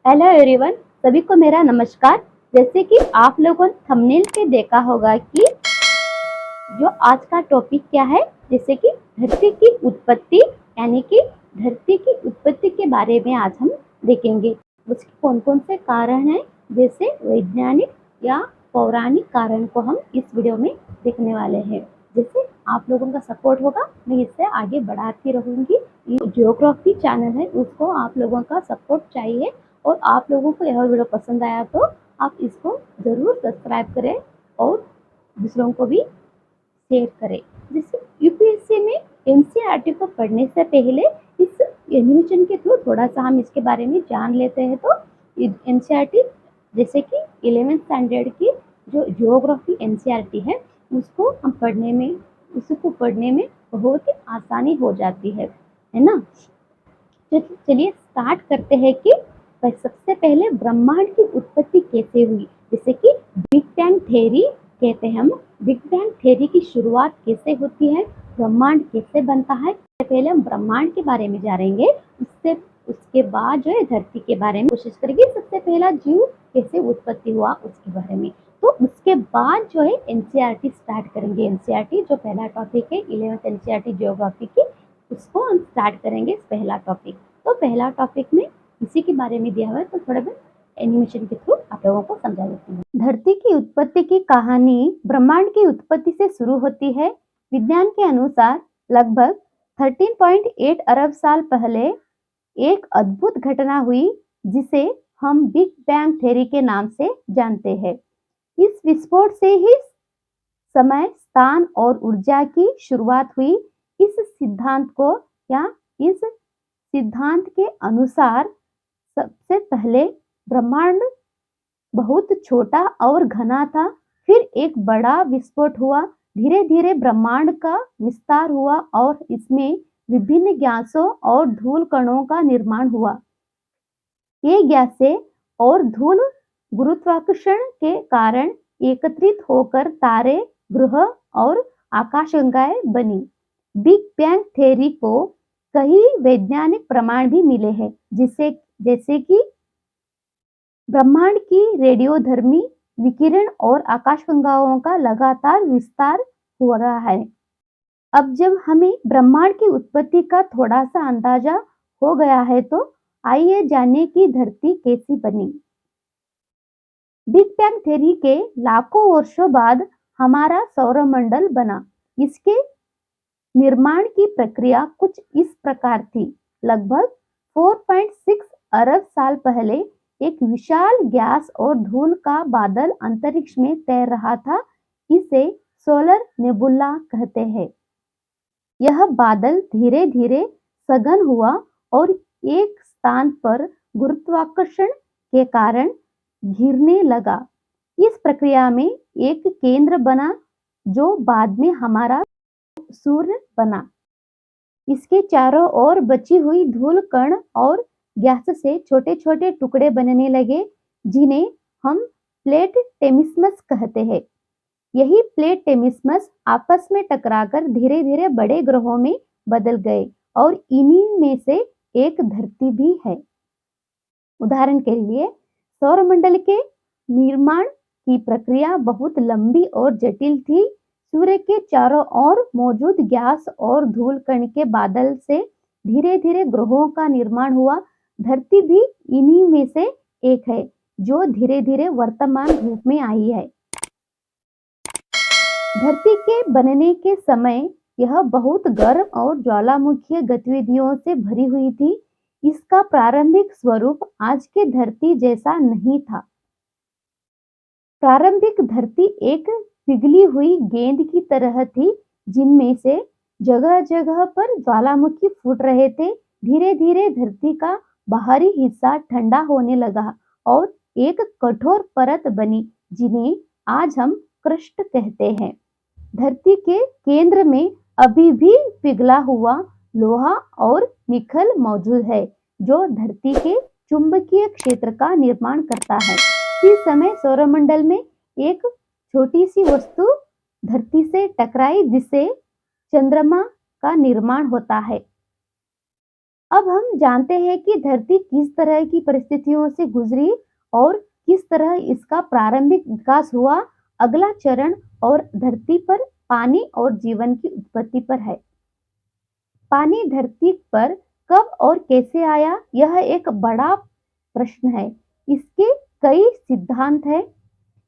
Hello everyone, सभी को मेरा नमस्कार। जैसे कि आप लोगों ने थंबनेल पे देखा होगा कि जो आज का टॉपिक क्या है, जैसे कि धरती की उत्पत्ति, यानी कि धरती की उत्पत्ति के बारे में आज हम देखेंगे। उसके कौन कौन से कारण हैं, जैसे वैज्ञानिक या पौराणिक कारण को हम इस वीडियो में देखने वाले हैं। जैसे आप लोगों का सपोर्ट होगा, मैं इससे आगे बढ़ाती रहूंगी। जियोग्राफी चैनल है, उसको आप लोगों का सपोर्ट चाहिए और आप लोगों को यह वीडियो पसंद आया तो आप इसको ज़रूर सब्सक्राइब करें और दूसरों को भी शेयर करें। जैसे यूपीएससी में एनसीईआरटी को पढ़ने से पहले इस एनिमेशन के थ्रू थोड़ा सा हम इसके बारे में जान लेते हैं। तो एनसीईआरटी जैसे कि 11th स्टैंडर्ड की जो जियोग्राफी एनसीईआरटी है, उसको पढ़ने में बहुत ही आसानी हो जाती है ना। चलिए स्टार्ट करते हैं कि सबसे पहले ब्रह्मांड की उत्पत्ति कैसे हुई। जैसे कि बिग बैंग थ्योरी कहते हैं हम, बिग बैंग थ्योरी की शुरुआत कैसे होती है, ब्रह्मांड कैसे बनता है। पहले हम ब्रह्मांड के बारे में जानेंगे, उसके बाद जो है धरती के बारे में कोशिश करेंगे। सबसे पहला जीव कैसे उत्पत्ति हुआ उसके बारे में, तो उसके बाद जो है एनसीईआरटी स्टार्ट करेंगे। एनसीईआरटी जो पहला टॉपिक है 11th एनसीईआरटी जियोग्राफी की, उसको हम स्टार्ट करेंगे पहला टॉपिक। तो पहला टॉपिक में इसी के बारे में दिया हुआ है, तो थोड़ा बहुत एनिमेशन के थ्रू आप लोगों को समझा देती हूँ। धरती की उत्पत्ति की कहानी ब्रह्मांड की उत्पत्ति से शुरू होती है। विज्ञान के अनुसार लगभग 13.8 अरब साल पहले एक अद्भुत घटना हुई, जिसे हम बिग बैंग थ्योरी के नाम से जानते हैं। इस विस्फोट से ही समय, स्थान और ऊर्जा की शुरुआत हुई। इस सिद्धांत के अनुसार सबसे पहले ब्रह्मांड बहुत छोटा और घना था, फिर एक बड़ा विस्फोट हुआ। धीरे धीरे ब्रह्मांड का विस्तार हुआ और इसमें विभिन्न गैसों और धूल कणों का निर्माण हुआ। ये गैसें और धूल गुरुत्वाकर्षण के कारण एकत्रित होकर तारे, ग्रह और आकाशगंगाएं बनी। बिग बैंग थ्योरी को कई वैज्ञानिक प्रमाण भी मिले हैं, जैसे कि ब्रह्मांड की रेडियोधर्मी विकिरण और आकाशगंगाओं का लगातार विस्तार हो रहा है। अब जब हमें ब्रह्मांड की उत्पत्ति का थोड़ा सा अंदाजा हो गया है, तो आइए जानें कि धरती कैसी बनी। बिग बैंग थ्योरी के लाखों वर्षों बाद हमारा सौरमंडल बना। इसके निर्माण की प्रक्रिया कुछ इस प्रकार थी। लगभग 4.6 अरब साल पहले एक विशाल गैस और धूल का बादल अंतरिक्ष में तैर रहा था। इसे सोलर नेबुला कहते हैं। यह बादल धीरे धीरे सघन हुआ और एक स्थान पर गुरुत्वाकर्षण के कारण घिरने लगा। इस प्रक्रिया में एक केंद्र बना, जो बाद में हमारा सूर्य बना। इसके चारों ओर बची हुई धूल कण और गैस से छोटे छोटे टुकड़े बनने लगे, जिन्हें हम प्लेट टेमिस्मस कहते हैं। यही प्लेट टेमिस्मस आपस में टकराकर धीरे धीरे बड़े ग्रहों में बदल गए और इन्हीं में से एक धरती भी है। उदाहरण के लिए सौरमंडल के निर्माण की प्रक्रिया बहुत लंबी और जटिल थी। सूर्य के चारों ओर मौजूद गैस और धूल कण के बादल से धीरे धीरे ग्रहों का निर्माण हुआ। धरती भी इन्हीं में से एक है, जो धीरे धीरे वर्तमान रूप में आई है। धरती के बनने के समय यह बहुत गर्म और ज्वालामुखीय गतिविधियों से भरी हुई थी। इसका प्रारंभिक स्वरूप आज के धरती जैसा नहीं था। प्रारंभिक धरती एक पिघली हुई गेंद की तरह थी, जिनमें से जगह जगह पर ज्वालामुखी फूट रहे थे। धीरे धीरे धरती का बाहरी हिस्सा ठंडा होने लगा और एक कठोर परत बनी, जिन्हें आज हम क्रस्ट कहते हैं। धरती के केंद्र में अभी भी पिघला हुआ लोहा और निकल मौजूद है, जो धरती के चुंबकीय क्षेत्र का निर्माण करता है। इस समय सौरमंडल में एक छोटी सी वस्तु धरती से टकराई, जिससे चंद्रमा का निर्माण होता है। अब हम जानते हैं कि धरती किस तरह की परिस्थितियों से गुजरी और किस तरह इसका प्रारंभिक विकास हुआ। अगला चरण और धरती पर पानी और जीवन की उत्पत्ति पर है। पानी धरती पर कब और कैसे आया, यह एक बड़ा प्रश्न है। इसके कई सिद्धांत हैं।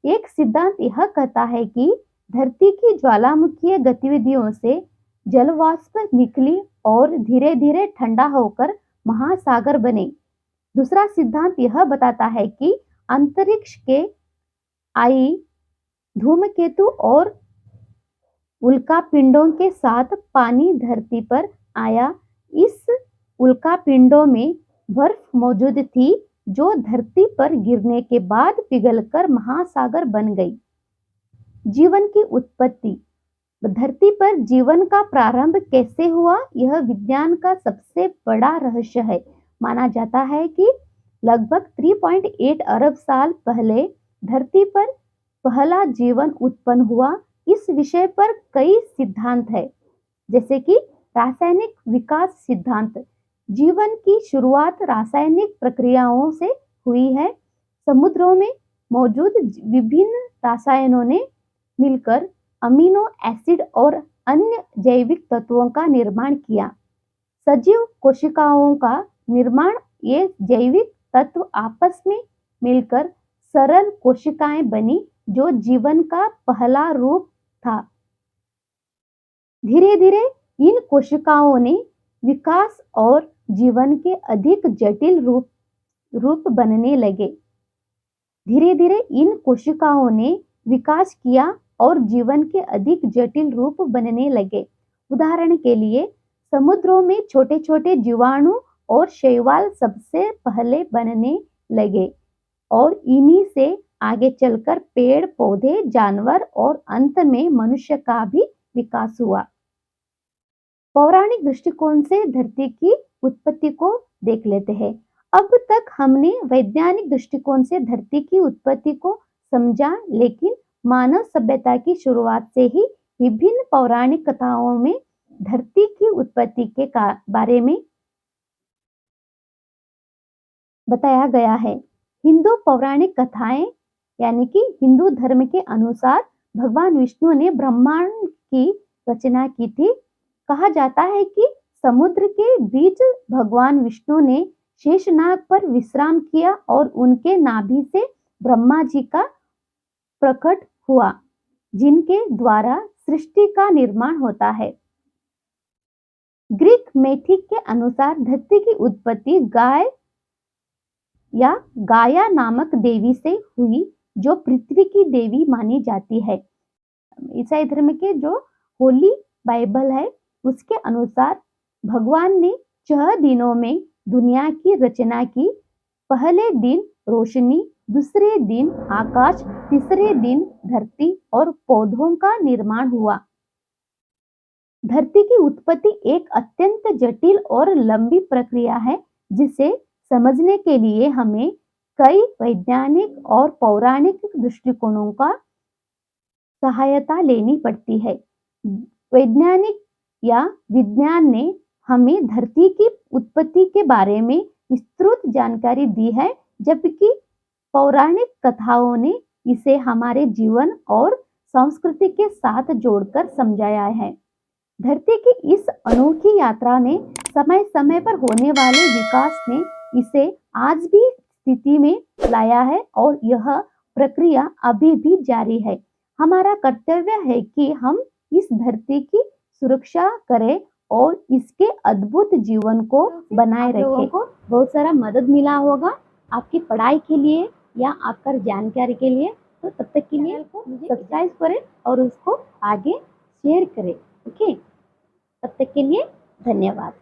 एक सिद्धांत यह कहता है कि धरती की ज्वालामुखीय गतिविधियों से जलवाष्प निकली और धीरे धीरे ठंडा होकर महासागर बने। दूसरा सिद्धांत यह बताता है कि अंतरिक्ष के आई धूमकेतु और उल्कापिंडों के साथ पानी धरती पर आया। इस उल्कापिंडों में बर्फ मौजूद थी जो धरती पर गिरने के बाद पिघलकर महासागर बन गई। जीवन की उत्पत्ति। धरती पर जीवन का प्रारंभ कैसे हुआ, यह विज्ञान का सबसे बड़ा रहस्य है। माना जाता है कि लगभग 3.8 अरब साल पहले धरती पर पहला जीवन उत्पन्न हुआ। इस विषय पर कई सिद्धांत है, जैसे कि रासायनिक विकास सिद्धांत। जीवन की शुरुआत रासायनिक प्रक्रियाओं से हुई है। समुद्रों में मौजूद विभिन्न रसायनों ने मिलकर अमीनो एसिड और अन्य जैविक तत्वों का निर्माण किया। सजीव कोशिकाओं का निर्माण, ये जैविक तत्व आपस में मिलकर सरल कोशिकाएं बनी जो जीवन का पहला रूप था। धीरे धीरे इन कोशिकाओं ने विकास और जीवन के अधिक जटिल रूप बनने लगे। धीरे धीरे इन कोशिकाओं ने विकास किया और जीवन के अधिक जटिल रूप बनने लगे। उदाहरण के लिए समुद्रों में छोटे छोटे जीवाणु और शैवाल सबसे पहले बनने लगे और इन्हीं से आगे चलकर पेड़ पौधे, जानवर और अंत में मनुष्य का भी विकास हुआ। पौराणिक दृष्टिकोण से धरती की उत्पत्ति को देख लेते हैं। अब तक हमने वैज्ञानिक दृष्टिकोण से धरती की उत्पत्ति को समझा, लेकिन मानव सभ्यता की शुरुआत से ही विभिन्न पौराणिक कथाओं में धरती की उत्पत्ति के बारे में बताया गया है। हिंदू पौराणिक कथाएं यानी कि हिंदू धर्म के अनुसार भगवान विष्णु ने ब्रह्मांड की रचना की थी। कहा जाता है कि समुद्र के बीच भगवान विष्णु ने शेषनाग पर विश्राम किया और उनके नाभि से ब्रह्मा जी का प्रकट हुआ, जिनके द्वारा सृष्टि का निर्माण होता है। ग्रीक मैथिक के अनुसार धरती की उत्पत्ति गाय या गाया नामक देवी से हुई, जो पृथ्वी की देवी मानी जाती है। ईसाई धर्म के जो होली बाइबल है उसके अनुसार भगवान ने 6 दिनों में दुनिया की रचना की। पहले दिन रोशनी, दूसरे दिन आकाश, तीसरे दिन धरती और पौधों का निर्माण हुआ। धरती की उत्पत्ति एक अत्यंत जटिल और लंबी प्रक्रिया है, जिसे समझने के लिए हमें कई वैज्ञानिक और पौराणिक दृष्टिकोणों का सहायता लेनी पड़ती है। वैज्ञानिक या विज्ञान ने हमें धरती की उत्पत्ति के बारे में विस्तृत जानकारी दी है, जबकि पौराणिक कथाओं ने इसे हमारे जीवन और संस्कृति के साथ जोड़कर समझाया है। धरती की इस अनोखी यात्रा में समय समय पर होने वाले विकास ने इसे आज भी स्थिति में लाया है और यह प्रक्रिया अभी भी जारी है। हमारा कर्तव्य है कि हम इस धरती की सुरक्षा करें और इसके अद्भुत जीवन को बनाए रखें। को बहुत सारा मदद मिला होगा आपकी पढ़ाई के लिए या आपका जानकारी के लिए, तो तब तक के लिए सब्सक्राइब करें और उसको आगे शेयर करें। ओके, तब तक के लिए धन्यवाद।